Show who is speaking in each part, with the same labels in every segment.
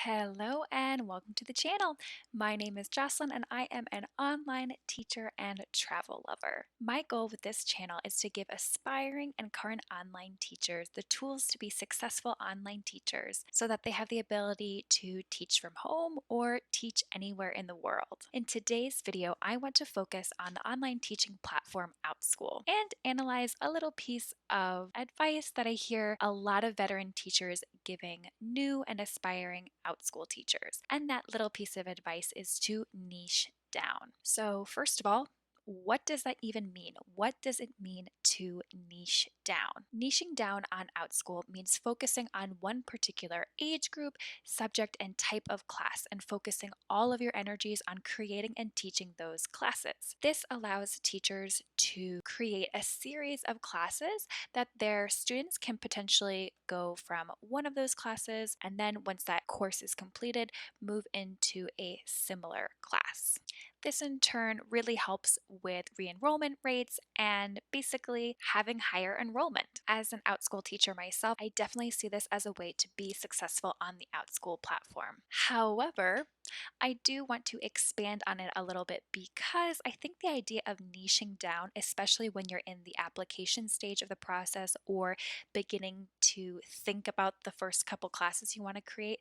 Speaker 1: Hello and welcome to the channel. My name is Jocelyn and I am an online teacher and travel lover. My goal with this channel is to give aspiring and current online teachers the tools to be successful online teachers so that they have the ability to teach from home or teach anywhere in the world. In today's video, I want to focus on the online teaching platform Outschool and analyze a little piece of advice that I hear a lot of veteran teachers giving new and aspiring Outschool teachers. And that little piece of advice is to niche down. So, first of all, what does that even mean? What does it mean to niche down? Niching down on Outschool means focusing on one particular age group, subject, and type of class, and focusing all of your energies on creating and teaching those classes. This allows teachers to create a series of classes that their students can potentially go from one of those classes, and then once that course is completed, move into a similar class. This in turn really helps with re-enrollment rates and basically having higher enrollment. As an Outschool teacher myself, I definitely see this as a way to be successful on the Outschool platform. However, I do want to expand on it a little bit because I think the idea of niching down, especially when you're in the application stage of the process or beginning to think about the first couple classes you want to create,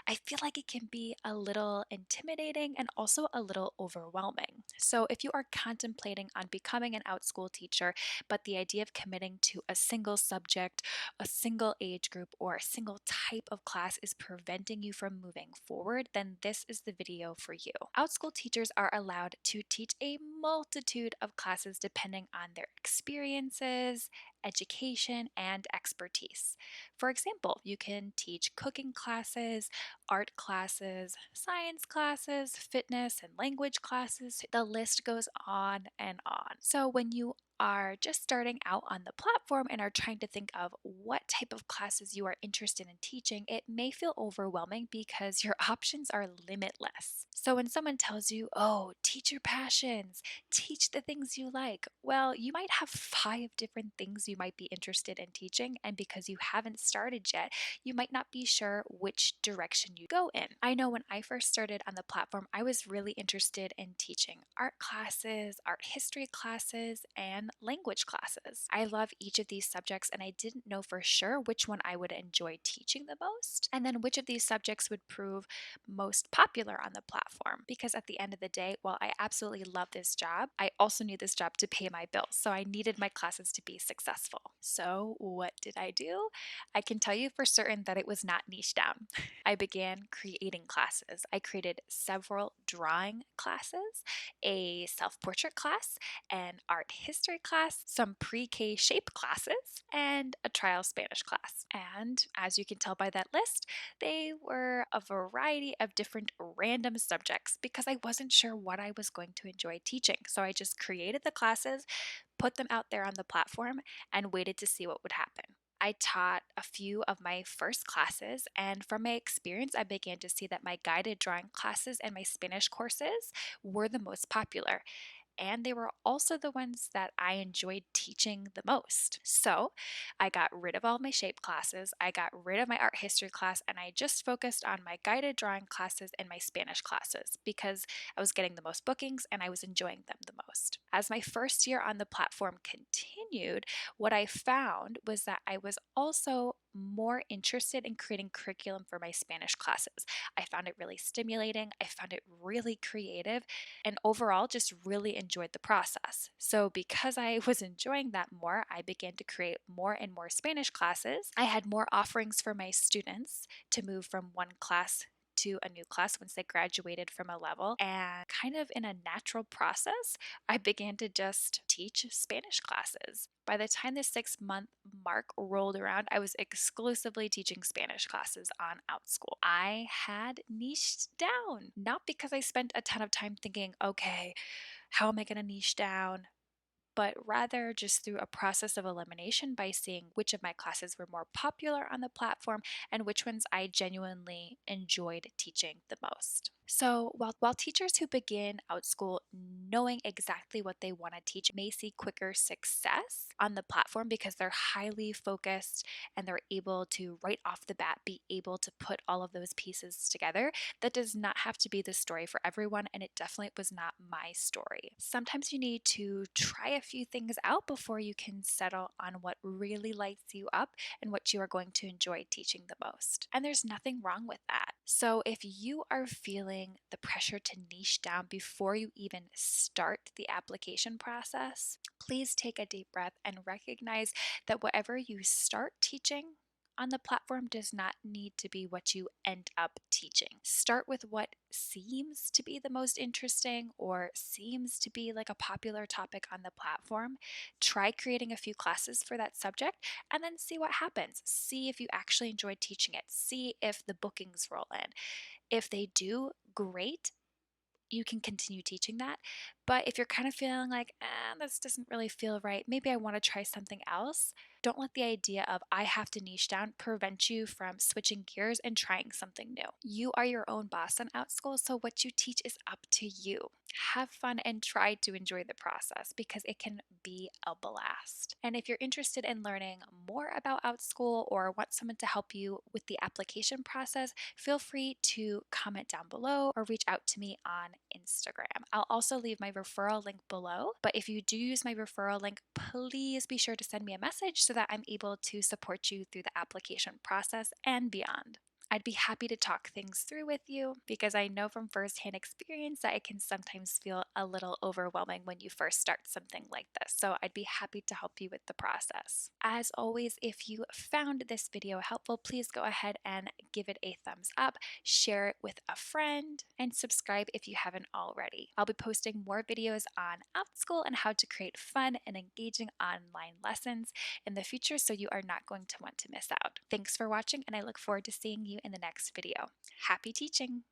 Speaker 1: I feel like it can be a little intimidating and also a little overwhelming. So, if you are contemplating on becoming an Outschool teacher, but the idea of committing to a single subject, a single age group, or a single type of class is preventing you from moving forward, then this is the video for you. Outschool teachers are allowed to teach a multitude of classes depending on their experiences, education, and expertise. For example, you can teach cooking classes, art classes, science classes, fitness and language classes. The list goes on and on. So when you are just starting out on the platform and are trying to think of what type of classes you are interested in teaching, it may feel overwhelming because your options are limitless. So when someone tells you, oh, teach your passions, teach the things you like, well, you might have 5 different things you might be interested in teaching, and because you haven't started yet, you might not be sure which direction you go in. I know when I first started on the platform, I was really interested in teaching art classes, art history classes, and language classes. I love each of these subjects, and I didn't know for sure which one I would enjoy teaching the most, and then which of these subjects would prove most popular on the platform. Because at the end of the day, while I absolutely love this job, I also need this job to pay my bills, so I needed my classes to be successful. So what did I do? I can tell you for certain that it was not niche down. I began creating classes. I created several drawing classes, a self-portrait class, an art history class, some pre-K shape classes, and a trial Spanish class. And as you can tell by that list, they were a variety of different random subjects because I wasn't sure what I was going to enjoy teaching. So I just created the classes, put them out there on the platform, and waited to see what would happen. I taught a few of my first classes, and from my experience, I began to see that my guided drawing classes and my Spanish courses were the most popular, and they were also the ones that I enjoyed teaching the most. So I got rid of all my shape classes, I got rid of my art history class, and I just focused on my guided drawing classes and my Spanish classes because I was getting the most bookings and I was enjoying them the most. As my first year on the platform continued, what I found was that I was also more interested in creating curriculum for my Spanish classes. I found it really stimulating, I found it really creative, and overall just really enjoyed the process. So because I was enjoying that more, I began to create more and more Spanish classes. I had more offerings for my students to move from one class to a new class once they graduated from a level, and kind of in a natural process, I began to just teach Spanish classes. By the time the 6-month mark rolled around, I was exclusively teaching Spanish classes on Outschool. I had niched down, not because I spent a ton of time thinking, okay, how am I going to niche down? But rather just through a process of elimination by seeing which of my classes were more popular on the platform and which ones I genuinely enjoyed teaching the most. So, while teachers who begin Outschool knowing exactly what they want to teach may see quicker success on the platform because they're highly focused and they're able to, right off the bat, be able to put all of those pieces together, that does not have to be the story for everyone, and it definitely was not my story. Sometimes you need to try a few things out before you can settle on what really lights you up and what you are going to enjoy teaching the most. And there's nothing wrong with that. So if you are feeling the pressure to niche down before you even start the application process, please take a deep breath and recognize that whatever you start teaching on the platform does not need to be what you end up teaching. Start with what seems to be the most interesting or seems to be like a popular topic on the platform. Try creating a few classes for that subject and then see what happens. See if you actually enjoy teaching it. See if the bookings roll in. If they do, great. You can continue teaching that. But if you're kind of feeling like, this doesn't really feel right, maybe I want to try something else, don't let the idea of I have to niche down prevent you from switching gears and trying something new. You are your own boss on Outschool, so what you teach is up to you. Have fun and try to enjoy the process because it can be a blast. And if you're interested in learning more about Outschool or want someone to help you with the application process, feel free to comment down below or reach out to me on Instagram. I'll also leave my referral link below, but if you do use my referral link, please be sure to send me a message so that I'm able to support you through the application process and beyond. I'd be happy to talk things through with you because I know from firsthand experience that it can sometimes feel a little overwhelming when you first start something like this. So I'd be happy to help you with the process. As always, if you found this video helpful, please go ahead and give it a thumbs up, share it with a friend, and subscribe if you haven't already. I'll be posting more videos on Outschool and how to create fun and engaging online lessons in the future, so you are not going to want to miss out. Thanks for watching, and I look forward to seeing you in the next video. Happy teaching!